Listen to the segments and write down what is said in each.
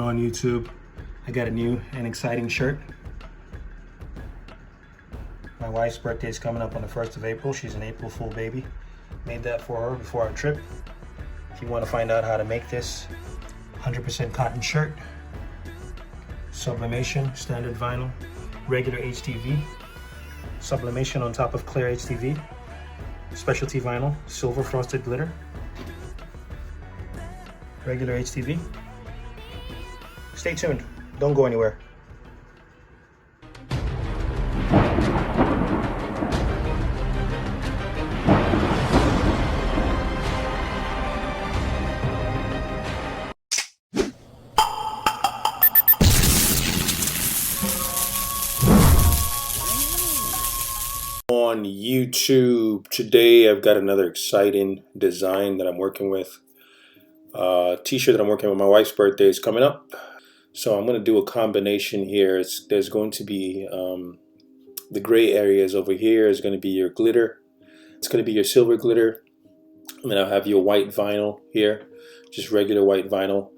On YouTube, I got a new and exciting shirt. My wife's birthday is coming up on the 1st of April. She's an April Fool baby. Made that for her before our trip. If you want to find out how to make this 100% cotton shirt, sublimation, standard vinyl, regular HTV, sublimation on top of clear HTV, specialty vinyl, silver frosted glitter, regular HTV. Stay tuned. Don't go anywhere. On YouTube today, I've got another exciting design that I'm working with. T-shirt that I'm working with. My wife's birthday is coming up, so I'm going to do a combination here. There's going to be the gray areas over here is going to be your glitter. It's going to be your silver glitter, and then I'll have your white vinyl here, just regular white vinyl.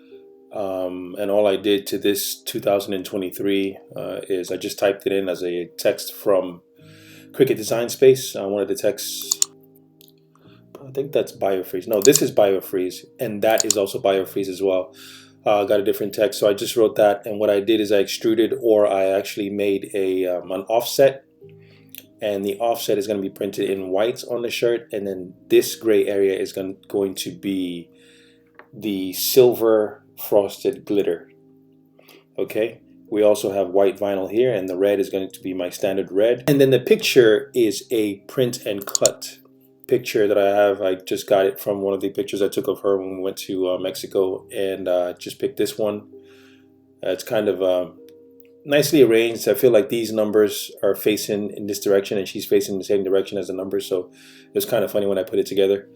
And all I did to this 2023 is I just typed it in as a text from Cricut Design Space. I wanted the text, I think that's Biofreeze. No, this is Biofreeze, and that is also Biofreeze as well. Got a different text, so I just wrote that, and what I did is I extruded, or I actually made an offset, and the offset is going to be printed in white on the shirt, and then this gray area is going to be the silver frosted glitter. Okay. We also have white vinyl here, and the red is going to be my standard red. And then the picture is a print and cut picture that I have. I just got it from one of the pictures I took of her when we went to Mexico, and just picked this one. It's kind of nicely arranged. I feel like these numbers are facing in this direction, and she's facing the same direction as the numbers, so it was kind of funny when I put it together.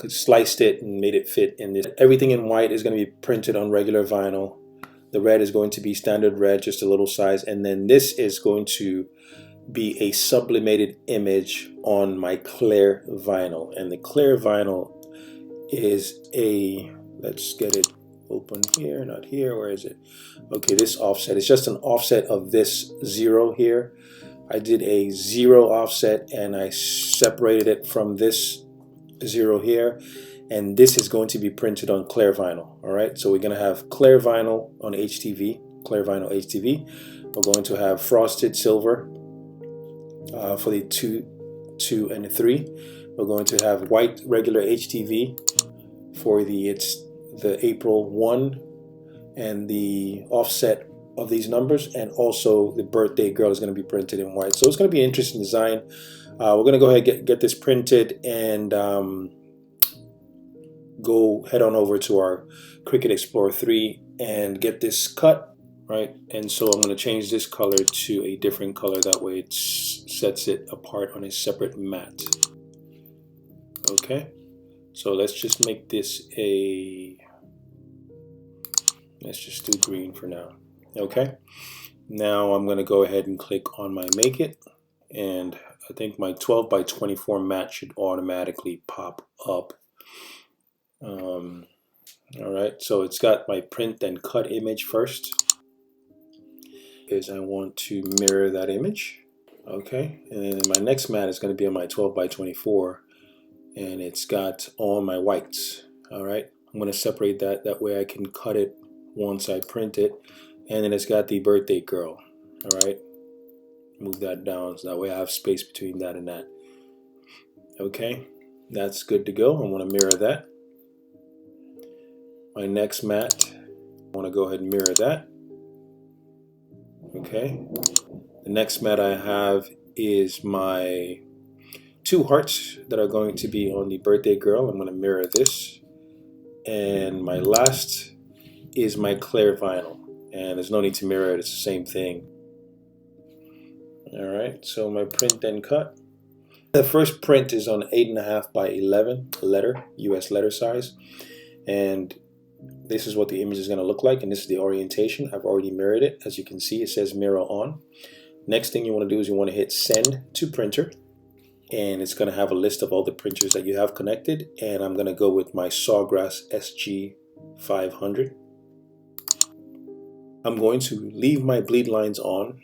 Sliced it and made it fit in this. Everything in white is going to be printed on regular vinyl. The red is going to be standard red, just a little size, and then this is going to be a sublimated image on my clear vinyl. And the clear vinyl is let's get it open here, not here, where is it? Okay, this offset is just an offset of this 0 here. I did a 0 offset, and I separated it from this 0 here. And this is going to be printed on clear vinyl. All right, so we're going to have clear vinyl on HTV, clear vinyl HTV. We're going to have frosted silver for the 2 and the 3. We're going to have white regular HTV for the April 1 and the offset of these numbers, and also the birthday girl is going to be printed in white. So it's going to be an interesting design. We're going to go ahead and get this printed, and go head on over to our Cricut Explorer 3 and get this cut, right? And so I'm going to change this color to a different color, that way it sets it apart on a separate mat. Okay, so let's just make this let's just do green for now. Okay, now I'm going to go ahead and click on my Make It, and I think my 12 by 24 mat should automatically pop up. Alright, so it's got my print and cut image first, because I want to mirror that image. Okay, and then my next mat is going to be on my 12 by 24, and it's got all my whites. Alright, I'm going to separate that way I can cut it once I print it. And then it's got the birthday girl. Alright, move that down so that way I have space between that and that. Okay, that's good to go. I want to mirror that. My next mat, I want to go ahead and mirror that. Okay, the next mat I have is my 2 hearts that are going to be on the birthday girl. I'm going to mirror this. And my last is my clear vinyl, and there's no need to mirror it, it's the same thing. Alright, so my print and cut. The first print is on 8.5 by 11 letter, US letter size, and this is what the image is going to look like, and this is the orientation. I've already mirrored it. As you can see, it says mirror on. Next thing you want to do is you want to hit send to printer, and it's going to have a list of all the printers that you have connected, and I'm going to go with my Sawgrass SG 500. I'm going to leave my bleed lines on.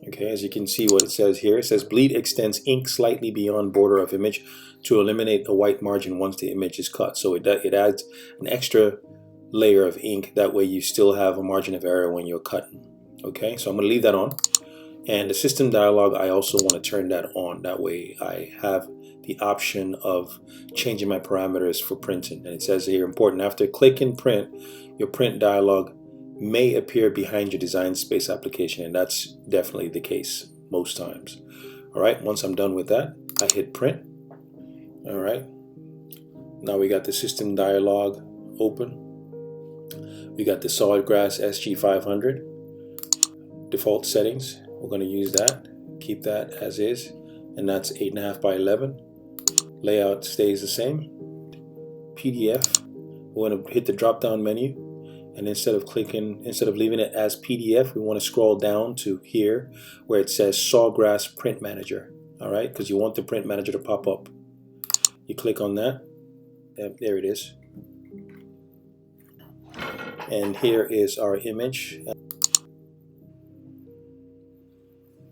Okay, as you can see what it says here, it says bleed extends ink slightly beyond border of image to eliminate a white margin once the image is cut. So it adds an extra layer of ink. That way you still have a margin of error when you're cutting. Okay, so I'm going to leave that on. And the system dialog, I also want to turn that on. That way I have the option of changing my parameters for printing. And it says here, important, after click and print, your print dialog may appear behind your design space application, and that's definitely the case most times. All right, once I'm done with that, I hit print. All right, now we got the system dialog open. We got the solid grass SG500 default settings. We're going to use that, keep that as is, and that's 8.5 by 11. Layout stays the same. PDF, we're going to hit the drop down menu. And instead of leaving it as PDF, we want to scroll down to here where it says Sawgrass Print Manager. All right, because you want the print manager to pop up. You click on that. There it is. And here is our image.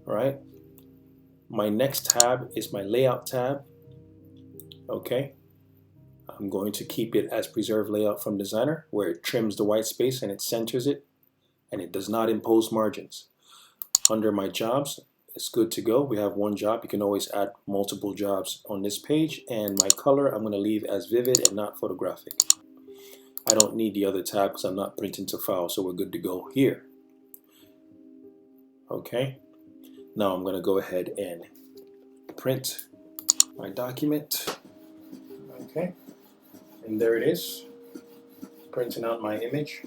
All right. My next tab is my layout tab. Okay. I'm going to keep it as preserve layout from designer, where it trims the white space and it centers it and it does not impose margins. Under my jobs, it's good to go. We have one job. You can always add multiple jobs on this page, and my color I'm going to leave as vivid and not photographic. I don't need the other tab because I'm not printing to file, so we're good to go here. Okay, now I'm going to go ahead and print my document. Okay. And there it is, printing out my image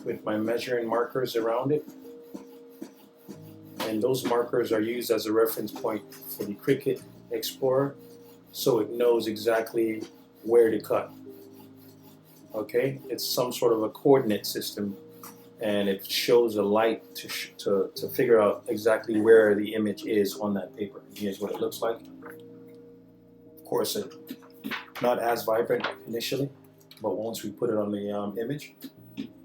with my measuring markers around it. And those markers are used as a reference point for the Cricut Explorer, so it knows exactly where to cut. Okay, it's some sort of a coordinate system, and it shows a light to figure out exactly where the image is on that paper. Here's what it looks like. Of course, not as vibrant initially, but once we put it on the image,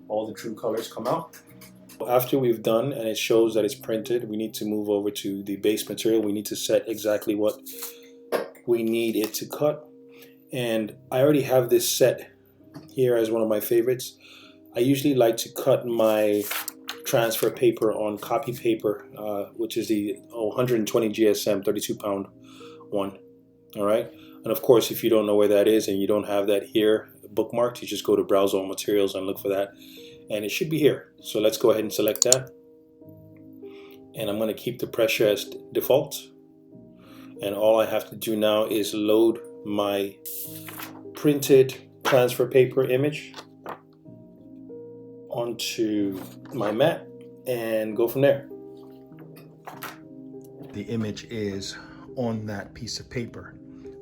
all the true colors come out. After we've done and it shows that it's printed, we need to move over to the base material. We need to set exactly what we need it to cut. And I already have this set here as one of my favorites. I usually like to cut my transfer paper on copy paper, which is the 120 GSM 32-pound one. All right, and of course, if you don't know where that is and you don't have that here bookmarked, you just go to browse all materials and look for that, and it should be here. So let's go ahead and select that, and I'm going to keep the pressure as default, and all I have to do now is load my printed transfer paper image onto my mat and go from there. The image is on that piece of paper,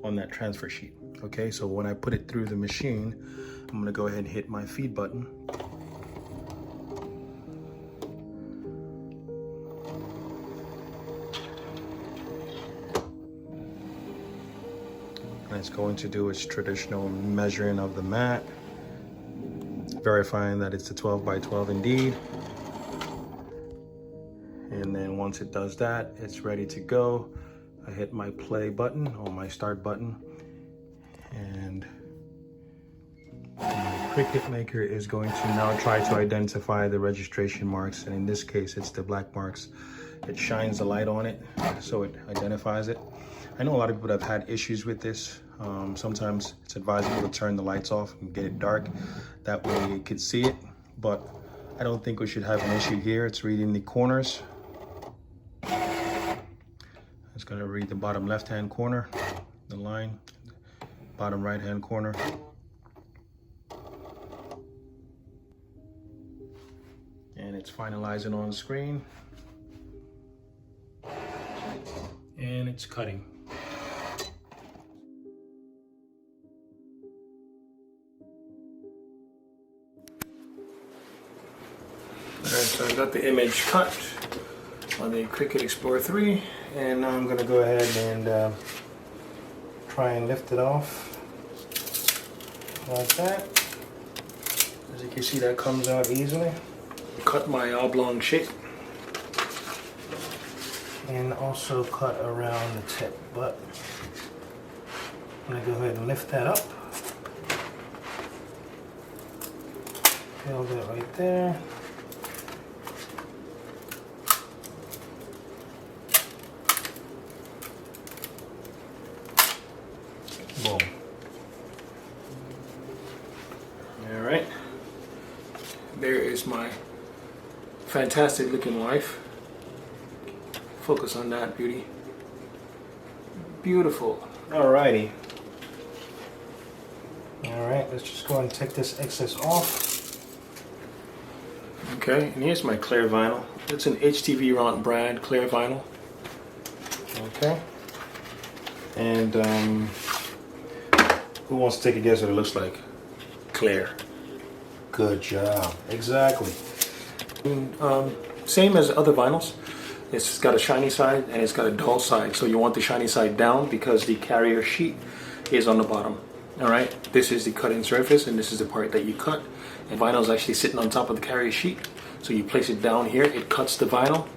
on that transfer sheet. Okay, so when I put it through the machine, I'm going to go ahead and hit my feed button. And it's going to do its traditional measuring of the mat, verifying that it's a 12 by 12 indeed. And then once it does that, it's ready to go. I hit my play button or my start button, and my Cricut Maker is going to now try to identify the registration marks, and in this case it's the black marks. It shines the light on it so it identifies it. I know a lot of people have had issues with this. Sometimes it's advisable to turn the lights off and get it dark, that way you could see it, but I don't think we should have an issue here. It's reading the corners. It's going to read the bottom left hand corner, the line, bottom right hand corner. And it's finalizing on screen. And it's cutting. Alright, so I got the image cut on the Cricut Explorer 3, and now I'm going to go ahead and try and lift it off like that. As you can see, that comes out easily. Cut my oblong shape. And also cut around the tip, but I'm gonna go ahead and lift that up. Build it right there. Boom. All right. There is my fantastic looking wife. Focus on that, beauty. Beautiful. Alrighty. Alright, let's just go ahead and take this excess off. Okay, and here's my clear vinyl. It's an HTV brand clear vinyl. Okay. And who wants to take a guess what it looks like? Clear. Good job. Exactly. Same as other vinyls. It's got a shiny side and it's got a dull side. So you want the shiny side down because the carrier sheet is on the bottom. Alright, this is the cutting surface and this is the part that you cut. And vinyl is actually sitting on top of the carrier sheet. So you place it down here, it cuts the vinyl.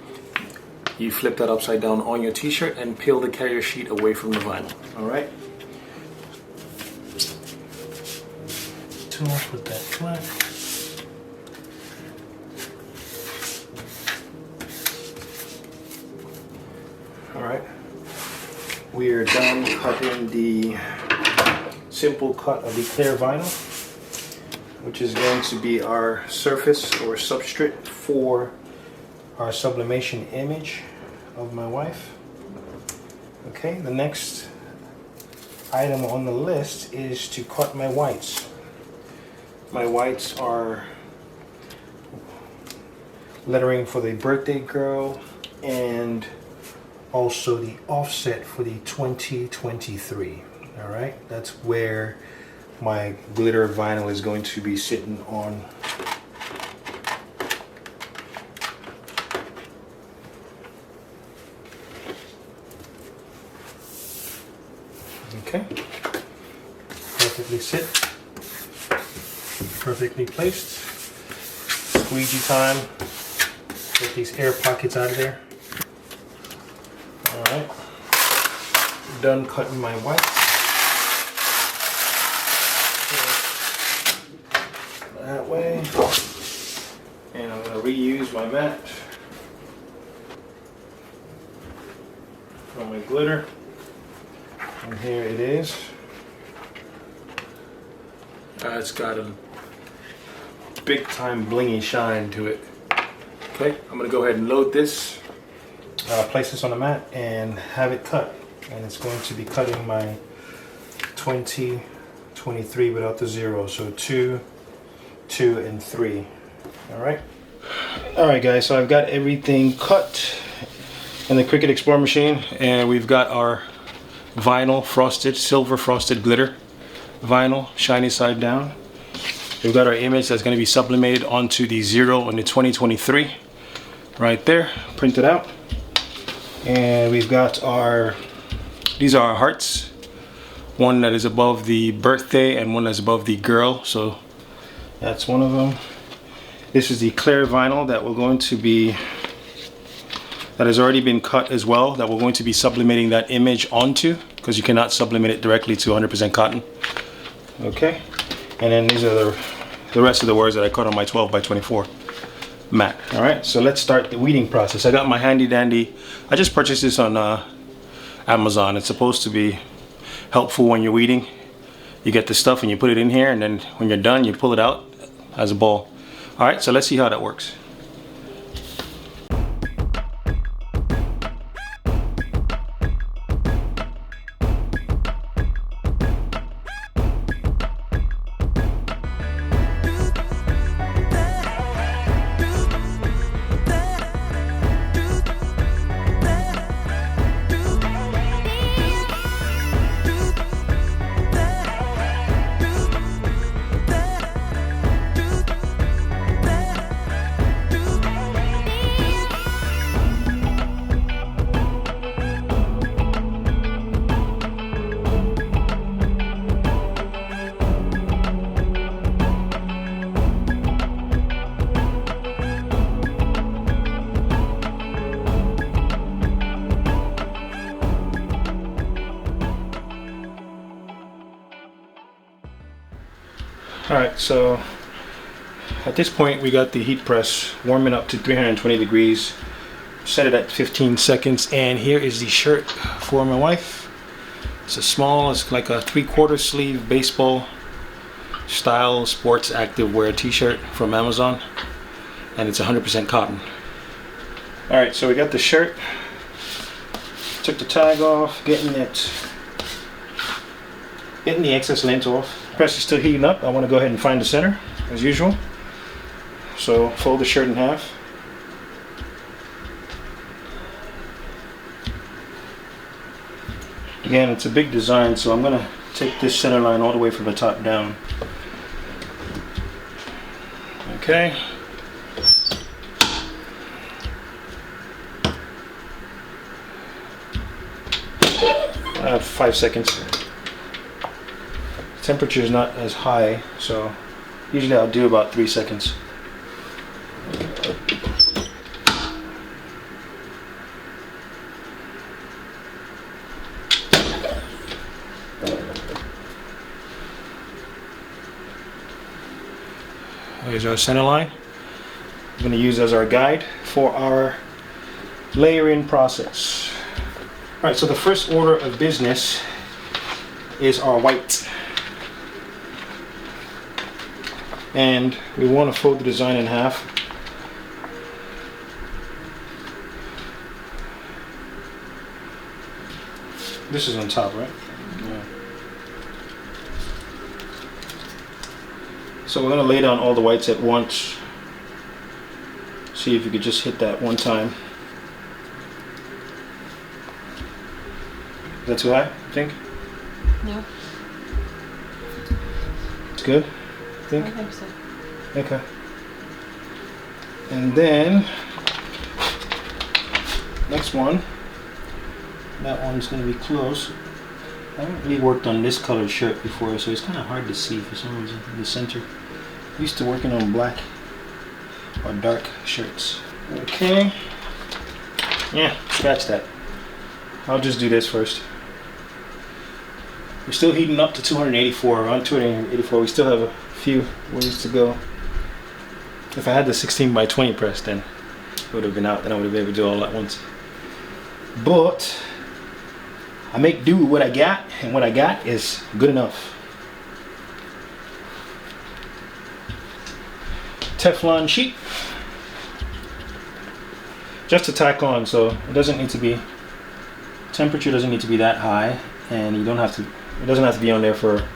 You flip that upside down on your t-shirt and peel the carrier sheet away from the vinyl. Alright. Tool, put that flat. Alright, we are done cutting the simple cut of the clear vinyl, which is going to be our surface or substrate for our sublimation image of my wife. Okay, the next item on the list is to cut my whites. My whites are lettering for the birthday girl and also the offset for the 2023. All right, that's where my glitter vinyl is going to be sitting on. Okay, perfectly sit, perfectly placed. Squeegee time. Get these air pockets out of there. Alright, done cutting my white. That way. And I'm going to reuse my mat for my glitter. And here it is. It's got a big time blingy shine to it. Okay, I'm going to go ahead and load this. Place this on the mat and have it cut, and it's going to be cutting my 2023 without the zero, so 2, 2, and 3. Alright guys, so I've got everything cut in the Cricut Explorer machine, and we've got our vinyl frosted, silver frosted glitter vinyl, shiny side down. We've got our image that's going to be sublimated onto the 0 and the 2023 right there, printed out. And we've got these are our hearts, one that is above the birthday and one that's above the girl, so that's one of them. This is the clear vinyl that has already been cut as well, that we're going to be sublimating that image onto, because you cannot sublimate it directly to 100% cotton. Okay, and then these are the rest of the words that I cut on my 12 by 24 mat. All right, so let's start the weeding process. I got my handy dandy, I just purchased this on Amazon. It's supposed to be helpful when you're weeding. You get the stuff and you put it in here, and then when you're done you pull it out as a ball. All right, so let's see how that works. Alright, so at this point we got the heat press warming up to 320 degrees. Set it at 15 seconds, and here is the shirt for my wife. It's a small, it's like a 3/4 sleeve baseball style sports active wear t-shirt from Amazon, and it's 100% cotton. Alright, so we got the shirt. Took the tag off, getting the excess lint off. Press is still heating up. I want to go ahead and find the center as usual. So fold the shirt in half. Again, it's a big design, so I'm going to take this center line all the way from the top down. Okay. I have 5 seconds. Temperature is not as high, so usually I'll do about 3 seconds. Here's our center line. I'm going to use as our guide for our layering process. Alright, so the first order of business is our white. And we want to fold the design in half. This is on top, right? Yeah. So we're going to lay down all the whites at once. See if you could just hit that one time. Is that too high, I think? No. It's good, I think? I think so. Okay. And then, next one. That one's going to be close. I haven't really worked on this colored shirt before, so it's kind of hard to see for some reason in the center. I'm used to working on black or dark shirts. Okay. Yeah, scratch that. I'll just do this first. We're still heating up to 284, around 284. We still have a few ways to go. If I had the 16x20 press, then it would have been out, then I would have been able to do it all at once. But I make do with what I got, and what I got is good enough. Teflon sheet, just to tack on, so it doesn't need to be, temperature doesn't need to be that high, and you don't have to, it doesn't have to be on there for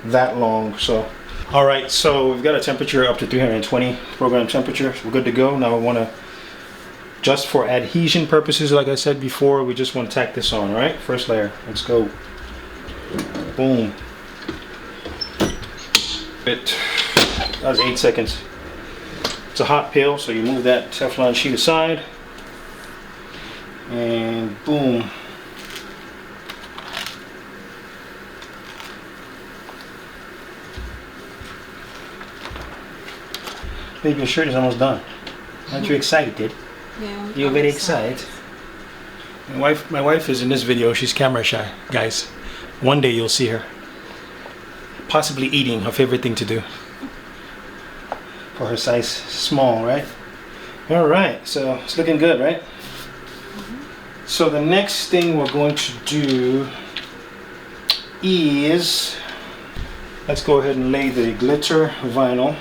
that long. So all right, so we've got a temperature up to 320 program temperature, so we're good to go. Now we want to, just for adhesion purposes, like I said before, we just want to tack this on. All right, first layer, let's go. Boom. That was 8 seconds. It's a hot pill, so you move that Teflon sheet aside, and boom. Baby, your shirt is almost done. Aren't you excited? Yeah. You're very excited. My wife is in this video. She's camera shy, guys. One day you'll see her possibly eating, her favorite thing to do. For her size small, right? All right, so it's looking good, right? Mm-hmm. So the next thing we're going to do is, let's go ahead and lay the glitter vinyl.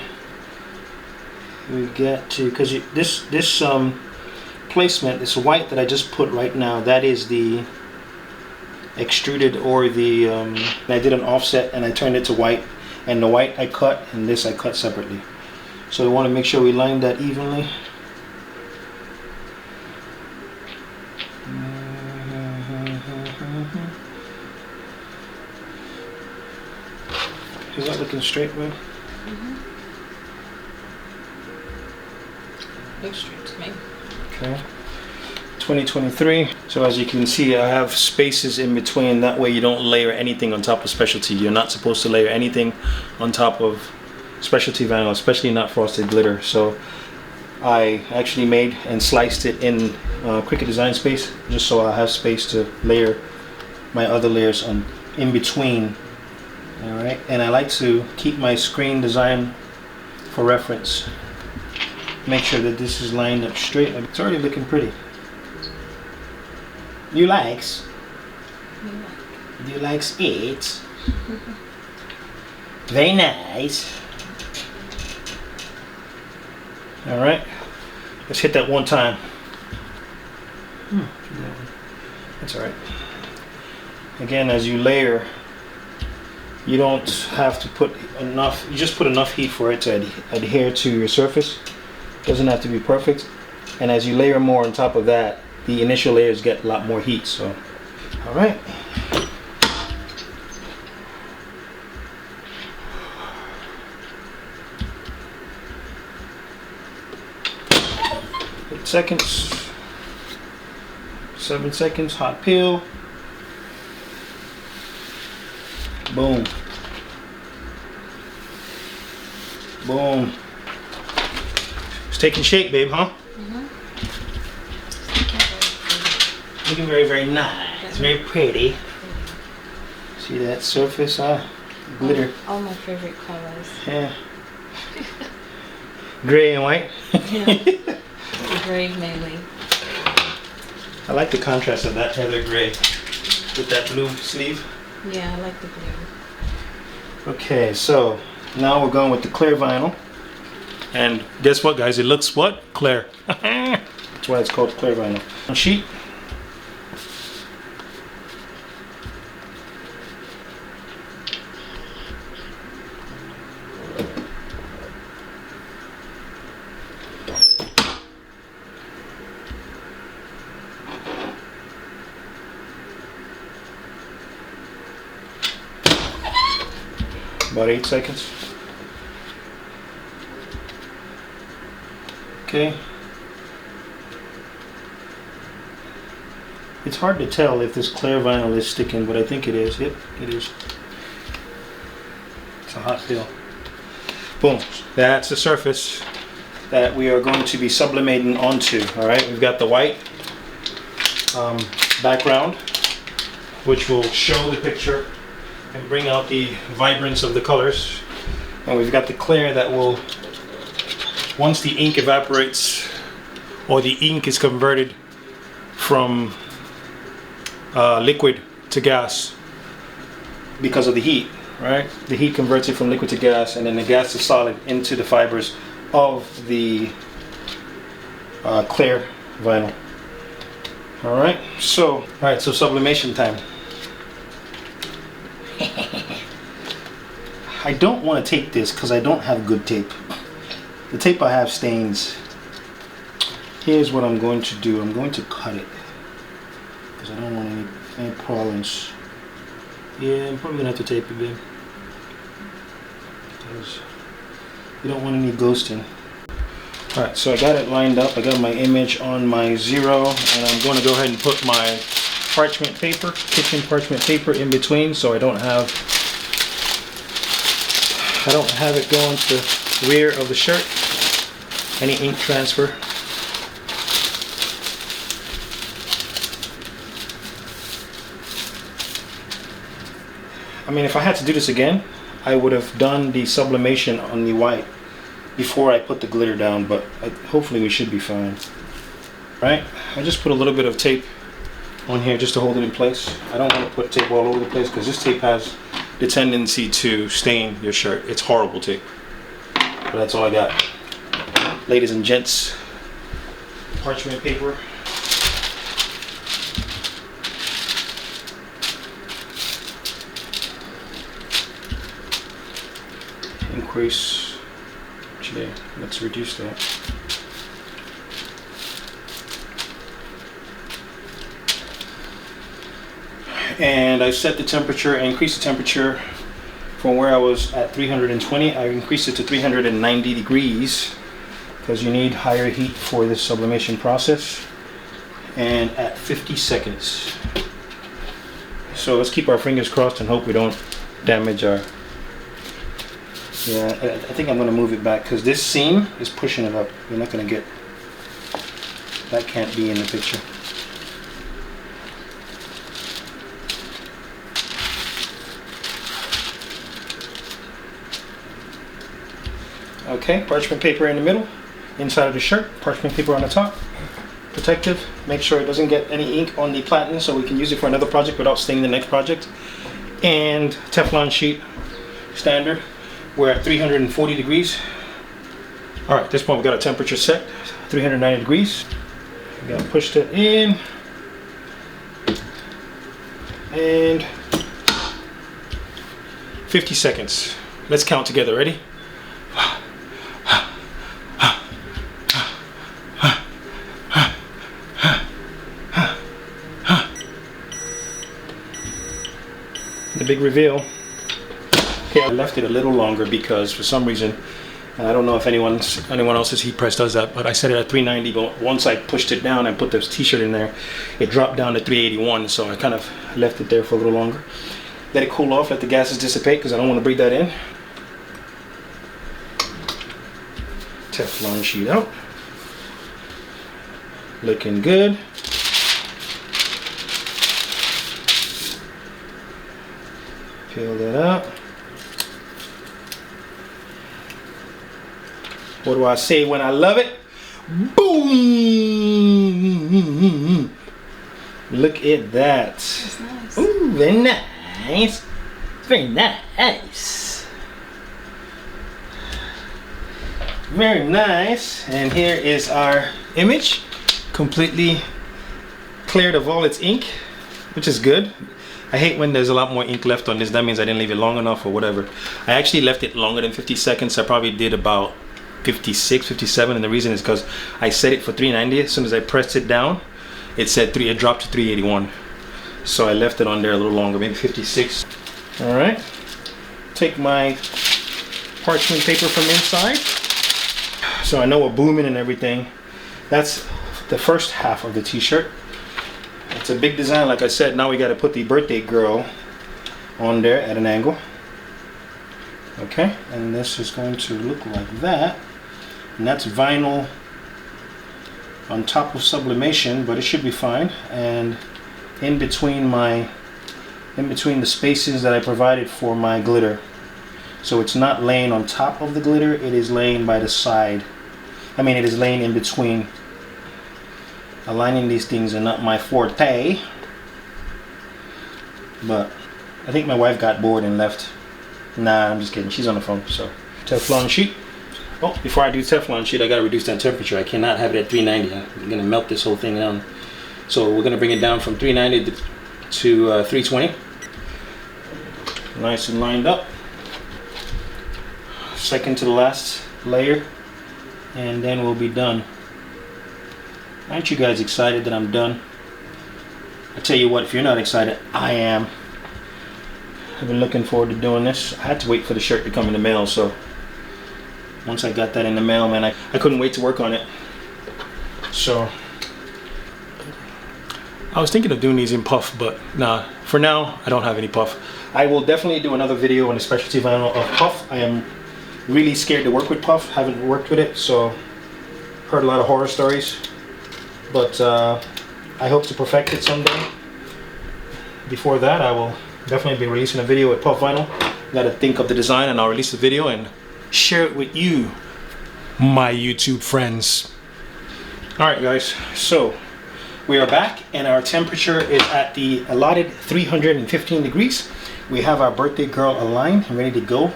We get to, because this placement, this white that I just put right now, that is the extruded, or the I did an offset and I turned it to white, and the white I cut and this I cut separately. So we want to make sure we line that evenly. Is that looking straight, Will? Mm-hmm. Looks straight to me. Okay. 2023. So as you can see, I have spaces in between. That way you don't layer anything on top of specialty. You're not supposed to layer anything on top of specialty vinyl, especially not frosted glitter. So I actually made and sliced it in Cricut design space, just so I have space to layer my other layers on in between Alright, and I like to keep my screen design for reference. Make sure that this is lined up straight. It's already looking pretty. You likes? You likes it? Very nice. Alright, let's hit that one time. That's alright. Again, as you layer, you don't have to put enough, you just put enough heat for it to adhere to your surface. Doesn't have to be perfect. And as you layer more on top of that, the initial layers get a lot more heat. So, all right. 8 seconds. 7 seconds. Hot peel. Boom. Boom. It's taking shape, babe, huh? Looking very, very nice. Very pretty. See that surface, huh? Glitter. All my favorite colors. Yeah. Gray and white. Yeah. Gray mainly. I like the contrast of that heather gray with that blue sleeve. Yeah, I like the blue. Okay, so now we're going with the clear vinyl. And guess what, guys? It looks what? Clear. That's why it's called clear vinyl. On sheet. About 8 seconds. Okay. It's hard to tell if this clear vinyl is sticking, but I think it is. Yep, it is. It's a hot peel. Boom. That's the surface that we are going to be sublimating onto. All right, we've got the white background, which will show the picture and bring out the vibrance of the colors. And we've got the clear that will, once the ink evaporates or the ink is converted from liquid to gas because of the heat, right? The heat converts it from liquid to gas, and then the gas to solid into the fibers of the clear vinyl. All right, so sublimation time. I don't want to tape this because I don't have good tape. The tape I have stains. Here's what I'm going to do. I'm going to cut it because I don't want any problems. Yeah, I'm probably gonna have to tape it, babe, because you don't want any ghosting. Alright, so I got it lined up. I got my image on my 0, and I'm going to go ahead and put my parchment paper, kitchen parchment paper, in between, so I don't have it going to the rear of the shirt. Any ink transfer. I mean, if I had to do this again, I would have done the sublimation on the white before I put the glitter down, but hopefully we should be fine. Right? I just put a little bit of tape on here just to hold it in place. I don't want to put tape all over the place because this tape has the tendency to stain your shirt. It's horrible tape. But that's all I got. Ladies and gents, parchment paper. Increase. Actually, let's reduce that. And I set the temperature, increased the temperature from where I was at 320. I increased it to 390 degrees because you need higher heat for this sublimation process. And at 50 seconds. So let's keep our fingers crossed and hope we don't damage our... Yeah, I think I'm going to move it back because this seam is pushing it up. You're not going to get... That can't be in the picture. Okay, parchment paper in the middle, inside of the shirt, parchment paper on the top. Protective, make sure it doesn't get any ink on the platen so we can use it for another project without staining the next project. And Teflon sheet, standard. We're at 340 degrees. All right, at this point we got a temperature set, 390 degrees. We got pushed it in. And 50 seconds. Let's count together, ready? The big reveal. Okay, I left it a little longer because for some reason, and I don't know if anyone else's heat press does that, but I set it at 390, but once I pushed it down and put this t-shirt in there, it dropped down to 381, so I kind of left it there for a little longer. Let it cool off, let the gases dissipate because I don't want to breathe that in. Teflon sheet out. Looking good. Peel that out. What do I say when I love it? Boom! Look at that. That's nice. Ooh, very nice. Very nice. Very nice. And here is our image. Completely cleared of all its ink, which is good. I hate when there's a lot more ink left on this. That means I didn't leave it long enough or whatever. I actually left it longer than 50 seconds. I probably did about 56, 57, and the reason is because I set it for 390. As soon as I pressed it down, it dropped to 381. So I left it on there a little longer, maybe 56. All right. Take my parchment paper from inside. So I know we're booming and everything. That's the first half of the t-shirt. It's a big design, like I said. Now we got to put the birthday girl on there at an angle. Okay, and this is going to look like that. And that's vinyl on top of sublimation, but it should be fine. And in between the spaces that I provided for my glitter. So it's not laying on top of the glitter, it is laying by the side. I mean, it is laying in between. Aligning these things are not my forte, but I think my wife got bored and left. Nah, I'm just kidding. She's on the phone. So Teflon sheet. Oh, before I do Teflon sheet, I gotta reduce that temperature. I cannot have it at 390. I'm gonna melt this whole thing down. So we're gonna bring it down from 390 to 320. Nice and lined up. Second to the last layer, and then we'll be done. Aren't you guys excited that I'm done? I tell you what, if you're not excited, I am. I've been looking forward to doing this. I had to wait for the shirt to come in the mail, so once I got that in the mail, man, I couldn't wait to work on it. So I was thinking of doing these in puff, but nah, for now, I don't have any puff. I will definitely do another video on the specialty vinyl of puff. I am really scared to work with puff. Haven't worked with it, so heard a lot of horror stories. But I hope to perfect it someday. Before that, I will definitely be releasing a video with puff vinyl. Gotta think of the design and I'll release the video and share it with you, my YouTube friends. Alright guys, so we are back and our temperature is at the allotted 315 degrees. We have our birthday girl aligned and ready to go.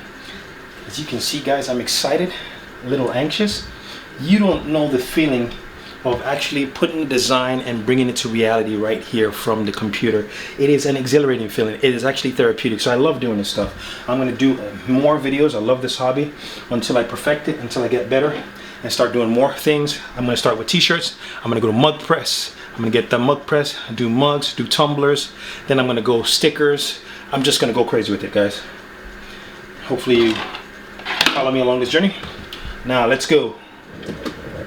As you can see guys, I'm excited, a little anxious. You don't know the feeling of actually putting the design and bringing it to reality right here from the computer. It is an exhilarating feeling. It is actually therapeutic, so I love doing this stuff. I'm going to do more videos. I love this hobby until I perfect it, until I get better and start doing more things. I'm going to start with t-shirts. I'm going to go to mug press. I'm going to get the mug press, do mugs, do tumblers. Then I'm going to go stickers. I'm just going to go crazy with it, guys. Hopefully you follow me along this journey. Now let's go.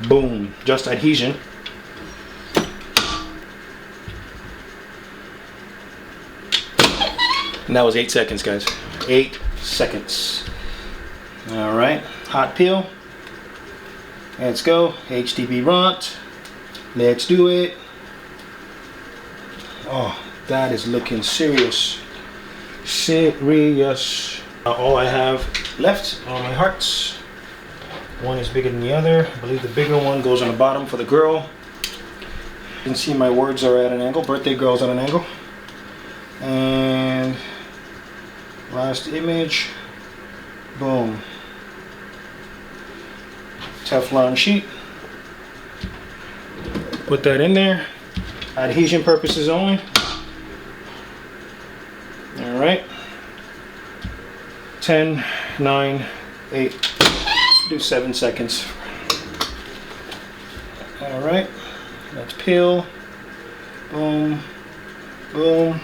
Boom, just adhesion. And that was 8 seconds, guys. 8 seconds. All right, hot peel. Let's go. HTV ront. Let's do it. Oh, that is looking serious. Serious. All I have left are my hearts. One is bigger than the other. I believe the bigger one goes on the bottom for the girl. You can see my words are at an angle. Birthday girl's at an angle. And last image. Boom. Teflon sheet. Put that in there. Adhesion purposes only. Alright. 10, 9, 8. Do 7 seconds. Alright. Let's peel. Boom. Boom.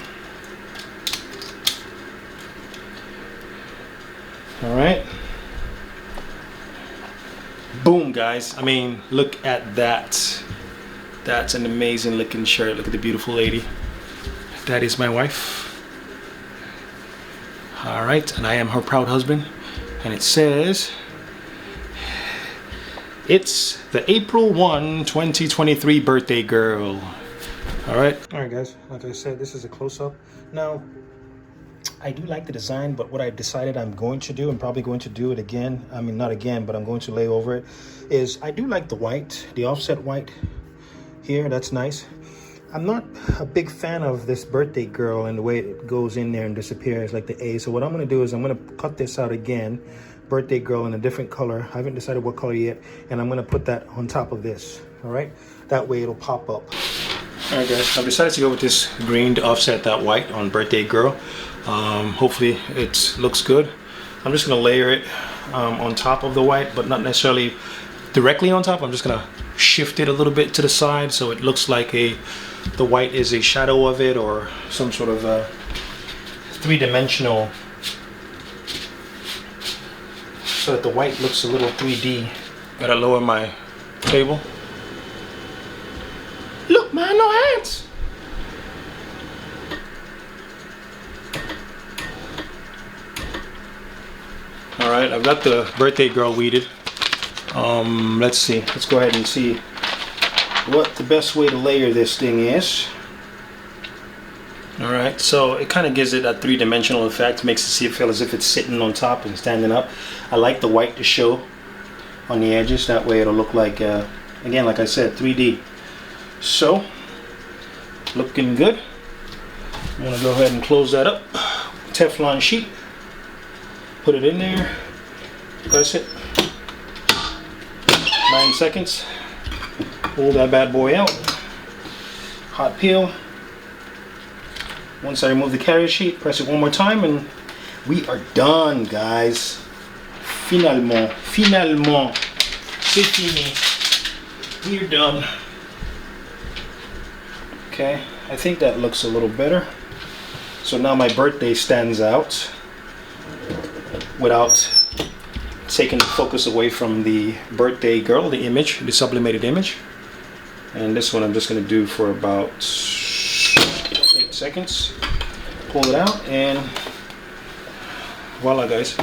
Alright. Boom, guys. I mean, look at that. That's an amazing looking shirt. Look at the beautiful lady. That is my wife. Alright, and I am her proud husband. And it says, it's the April 1, 2023 birthday girl. Alright. Alright guys, like I said, this is a close-up. Now, I do like the design, but what I decided I'm going to do, I'm probably going to do it again. I mean, not again, but I'm going to lay over it, is I do like the white, the offset white here. That's nice. I'm not a big fan of this birthday girl and the way it goes in there and disappears like the A. So what I'm going to do is I'm going to cut this out again. Birthday girl in a different color. I haven't decided what color yet. And I'm going to put that on top of this. All right. That way it'll pop up. All right, guys. I've decided to go with this green to offset that white on birthday girl. Hopefully it looks good. I'm just going to layer it on top of the white, but not necessarily directly on top. I'm just going to shift it a little bit to the side so it looks like the white is a shadow of it, or some sort of three-dimensional, so that the white looks a little 3D. Gotta lower my table. Look, man, no hands. All right, I've got the birthday girl weeded. Let's see. Let's go ahead and see what the best way to layer this thing is. All right, so it kind of gives it a three-dimensional effect, makes it feel as if it's sitting on top and standing up. I like the white to show on the edges. That way it'll look like, again, like I said, 3D. So, looking good. I'm gonna go ahead and close that up. Teflon sheet. Put it in there. Press it. 9 seconds. Pull that bad boy out. Hot peel. Once I remove the carrier sheet, press it one more time and we are done, guys. Finalement. C'est fini. We're done. Okay, I think that looks a little better. So now my birthday stands out without taking the focus away from the birthday girl, the image, the sublimated image. And this one I'm just going to do for about 8 seconds. Pull it out and voila, guys.